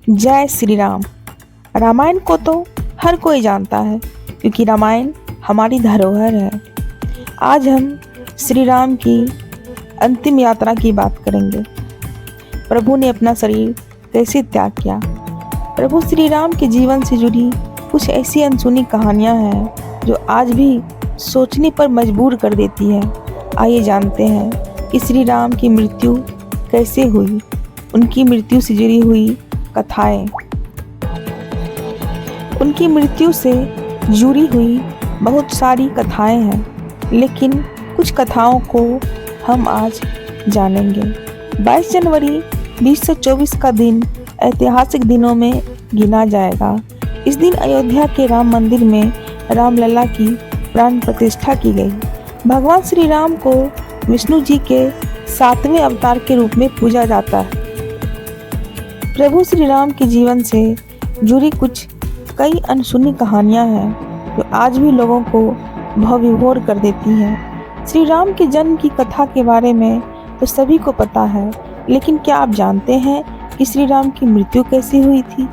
जय श्री राम। रामायण को तो हर कोई जानता है क्योंकि रामायण हमारी धरोहर है। आज हम श्री राम की अंतिम यात्रा की बात करेंगे। प्रभु ने अपना शरीर कैसे त्याग किया। प्रभु श्री राम के जीवन से जुड़ी कुछ ऐसी अनसुनी कहानियां हैं जो आज भी सोचने पर मजबूर कर देती है। आइए जानते हैं कि श्री राम की मृत्यु कैसे हुई, उनकी मृत्यु से जुड़ी हुई कथाएं। उनकी मृत्यु से जुड़ी हुई बहुत सारी कथाएं हैं, लेकिन कुछ कथाओं को हम आज जानेंगे। 22 जनवरी 2024 का दिन ऐतिहासिक दिनों में गिना जाएगा। इस दिन अयोध्या के राम मंदिर में रामलला की प्राण प्रतिष्ठा की गई। भगवान श्री राम को विष्णु जी के 7वें अवतार के रूप में पूजा जाता है। प्रभु श्री राम के जीवन से जुड़ी कुछ कई अनसुनी कहानियां हैं जो आज भी लोगों को भवविभोर कर देती हैं। श्री राम के जन्म की कथा के बारे में तो सभी को पता है, लेकिन क्या आप जानते हैं कि श्री राम की मृत्यु कैसी हुई थी?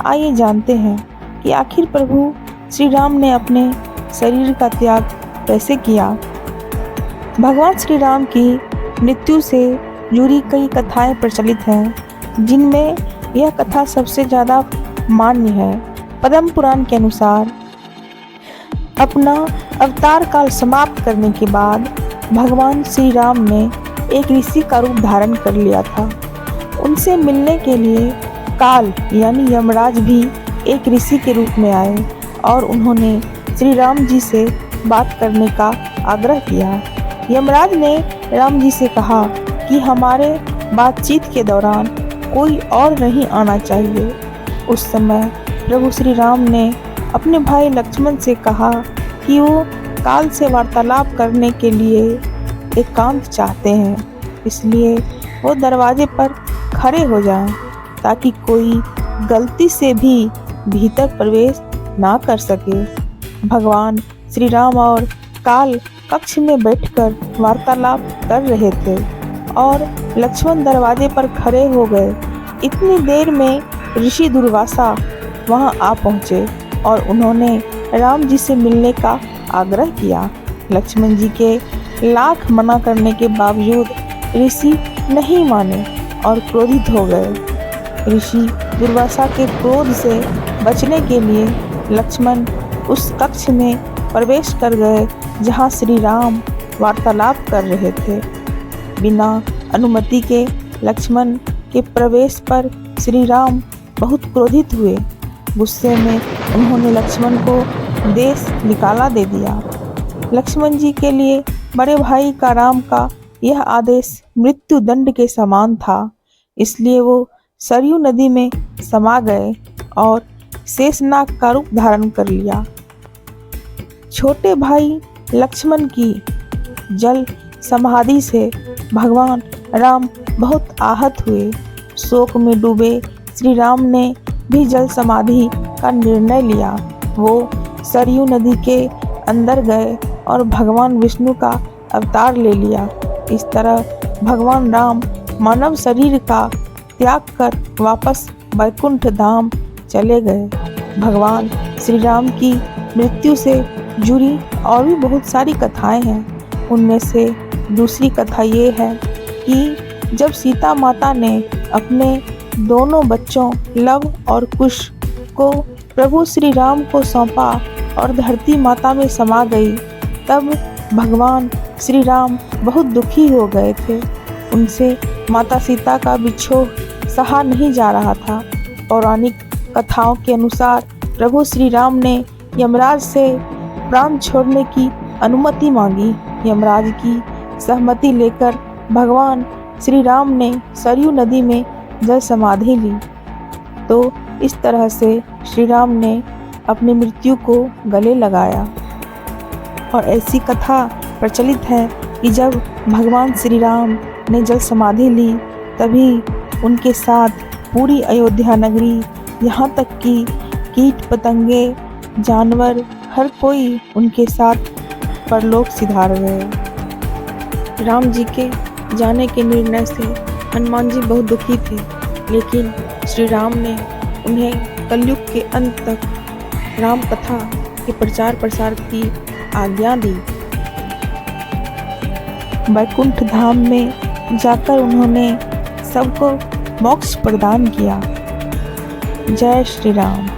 आइए जानते हैं कि आखिर प्रभु श्री राम ने अपने शरीर का त्याग कैसे किया। भगवान श्री राम की मृत्यु से जुड़ी कई कथाएं प्रचलित हैं, जिनमें यह कथा सबसे ज़्यादा मान्य है। पद्म पुराण के अनुसार अपना अवतार काल समाप्त करने के बाद भगवान श्री राम ने एक ऋषि का रूप धारण कर लिया था। उनसे मिलने के लिए काल यानी यमराज भी एक ऋषि के रूप में आए और उन्होंने श्री राम जी से बात करने का आग्रह किया। यमराज ने राम जी से कहा कि हमारे बातचीत के दौरान कोई और नहीं आना चाहिए। उस समय प्रभु श्री राम ने अपने भाई लक्ष्मण से कहा कि वो काल से वार्तालाप करने के लिए एकांत चाहते हैं, इसलिए वो दरवाजे पर खड़े हो जाएं ताकि कोई गलती से भी भीतर प्रवेश ना कर सके। भगवान श्री राम और काल कक्ष में बैठकर वार्तालाप कर रहे थे और लक्ष्मण दरवाजे पर खड़े हो गए। इतनी देर में ऋषि दुर्वासा वहां आ पहुंचे और उन्होंने राम जी से मिलने का आग्रह किया। लक्ष्मण जी के लाख मना करने के बावजूद ऋषि नहीं माने और क्रोधित हो गए। ऋषि दुर्वासा के क्रोध से बचने के लिए लक्ष्मण उस कक्ष में प्रवेश कर गए जहां श्री राम वार्तालाप कर रहे थे। बिना अनुमति के लक्ष्मण के प्रवेश पर श्री राम बहुत क्रोधित हुए। गुस्से में उन्होंने लक्ष्मण को देश निकाला दे दिया। लक्ष्मण जी के लिए बड़े भाई का राम का यह आदेश मृत्यु दंड के समान था, इसलिए वो सरयू नदी में समा गए और शेषनाग का रूप धारण कर लिया। छोटे भाई लक्ष्मण की जल समाधि से भगवान राम बहुत आहत हुए। शोक में डूबे श्री राम ने भी जल समाधि का निर्णय लिया। वो सरयू नदी के अंदर गए और भगवान विष्णु का अवतार ले लिया। इस तरह भगवान राम मानव शरीर का त्याग कर वापस वैकुंठ धाम चले गए। भगवान श्री राम की मृत्यु से जुड़ी और भी बहुत सारी कथाएं हैं। उनमें से दूसरी कथा ये है कि जब सीता माता ने अपने दोनों बच्चों लव और कुश को प्रभु श्री राम को सौंपा और धरती माता में समा गई, तब भगवान श्री राम बहुत दुखी हो गए थे। उनसे माता सीता का विछोह सहा नहीं जा रहा था। पौराणिक कथाओं के अनुसार प्रभु श्री राम ने यमराज से प्राण छोड़ने की अनुमति मांगी। यमराज की सहमति लेकर भगवान श्री राम ने सरयू नदी में जल समाधि ली। तो इस तरह से श्री राम ने अपनी मृत्यु को गले लगाया। और ऐसी कथा प्रचलित है कि जब भगवान श्री राम ने जल समाधि ली, तभी उनके साथ पूरी अयोध्या नगरी, यहाँ तक कि कीट पतंगे, जानवर, हर कोई उनके साथ परलोक सिधार गए। राम जी के जाने के निर्णय से हनुमान जी बहुत दुखी थे, लेकिन श्री राम ने उन्हें कलयुग के अंत तक राम कथा के प्रचार प्रसार की आज्ञा दी। वैकुंठ धाम में जाकर उन्होंने सबको मोक्ष प्रदान किया। जय श्री राम।